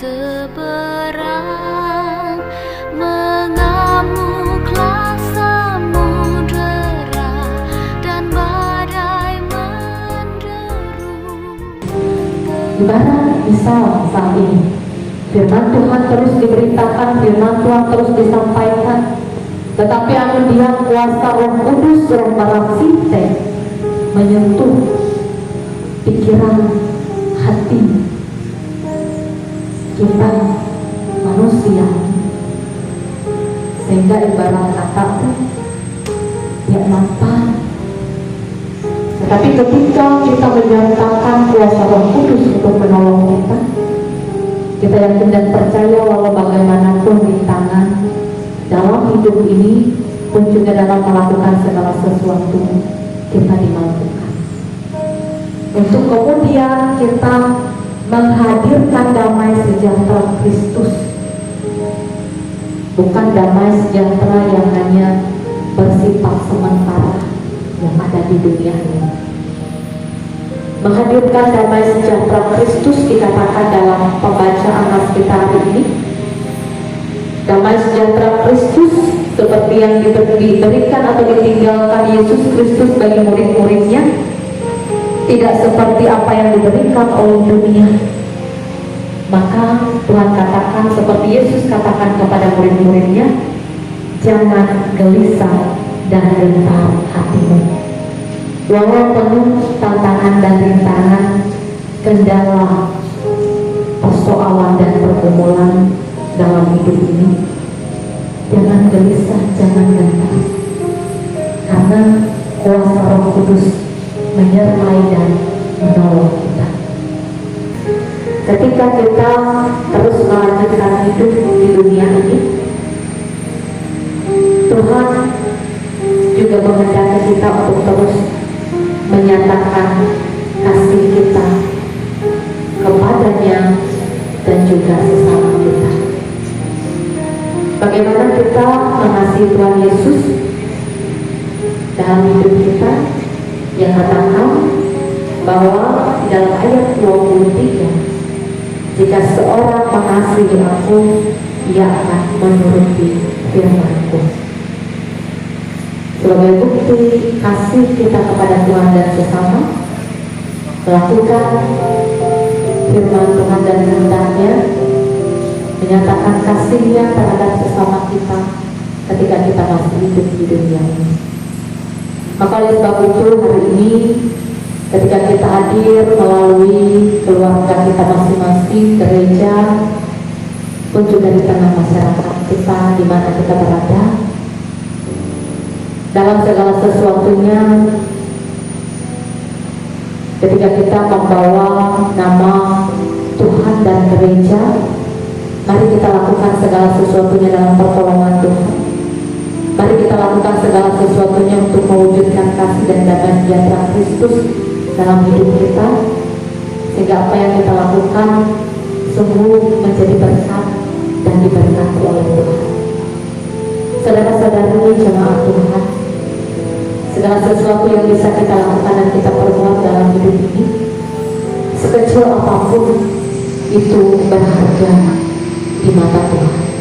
seberang, mengamuklah samudera dan badai menderu. Gimana misal saat ini firman Tuhan terus diberitakan, firman Tuhan terus disampaikan, tetapi kemudian kuasa Roh Kudus, Roh Marasite menyentuh pikiran, hati kita manusia, sehingga ibarat kata dia nampak. Tetapi ketika kita menyatakan kuasa Roh Kudus untuk menolong kita yakin dan percaya walau bagaimanapun rintangan dalam hidup ini pun juga dalam melakukan segala sesuatu kita dimampukan untuk kemudian kita menghadirkan damai sejahtera Kristus, bukan damai sejahtera yang hanya bersifat sementara yang ada di dunia ini. Menghadirkan damai sejahtera Kristus dikatakan dalam pembacaan nas kita hari ini. Damai sejahtera Kristus seperti yang diberikan atau ditinggalkan Yesus Kristus bagi murid-muridnya, tidak seperti apa yang diberikan oleh dunia. Maka Tuhan katakan seperti Yesus katakan kepada murid-muridnya, jangan gelisah dan gentar hatimu. Walau penuh tantangan dan rintangan, kendala, persoalan dan pergumulan dalam hidup ini, jangan gelisah, jangan gentar, karena kuasa Roh Kudus menyertai dan menolong kita. Ketika kita terus melanjutkan hidup di dunia ini, Tuhan juga menghendaki kita untuk terus menyatakan kasih kita kepadanya dan juga sesama kita. Bagaimana kita mengasihi Tuhan Yesus dalam hidup kita, yang katakan bahwa dalam ayat 23, jika seorang mengasihi aku, ia akan menuruti firman-Ku. Sebagai bukti kasih kita kepada Tuhan dan sesama, melakukan firman Tuhan dan kehendak-Nya, menyatakan kasih-Nya terhadap sesama kita ketika kita masih hidup di dunia ini. Maka oleh sebab itu hari ini ketika kita hadir melalui keluarga kita masing-masing, gereja, pun juga di tengah masyarakat kita di mana kita berada, dalam segala sesuatunya, ketika kita membawa nama Tuhan dan gereja, mari kita lakukan segala sesuatunya dalam pertolongan Tuhan. Mari kita lakukan segala sesuatunya untuk mewujudkan kasih dan damai sejahtera Kristus dalam hidup kita, sehingga apa yang kita lakukan sungguh menjadi berkat dan diberkati oleh Tuhan. Saudara-saudari jemaat Tuhan, segala sesuatu yang bisa kita lakukan dan kita perbuat dalam hidup ini, sekecil apapun, itu berharga di mata Tuhan.